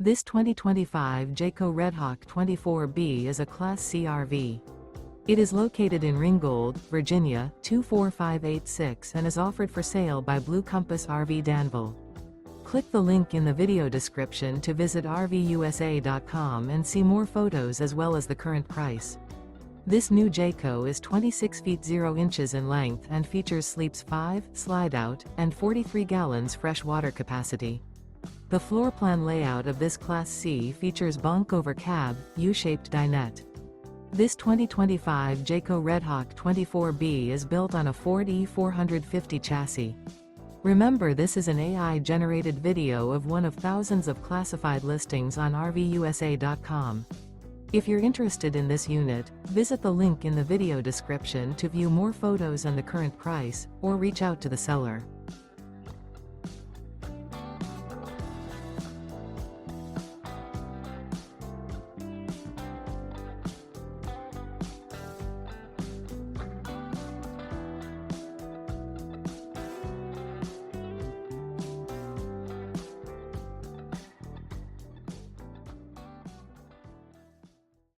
This 2025 Jayco Redhawk 24B is a Class C RV. It is located in Ringgold, Virginia, 24586 and is offered for sale by Blue Compass RV Danville. Click the link in the video description to visit RVUSA.com and see more photos as well as the current price. This new Jayco is 26 feet 0 inches in length and features sleeps 5, Slideout, and 43 gallons fresh water capacity. The floor plan layout of this Class C features Bunk Over Cab, U-shaped dinette. This 2025 Jayco Redhawk 24B is built on a Ford E450 chassis. Remember, this is an AI-generated video of one of thousands of classified listings on RVUSA.com. If you're interested in this unit, visit the link in the video description to view more photos and the current price, or reach out to the seller.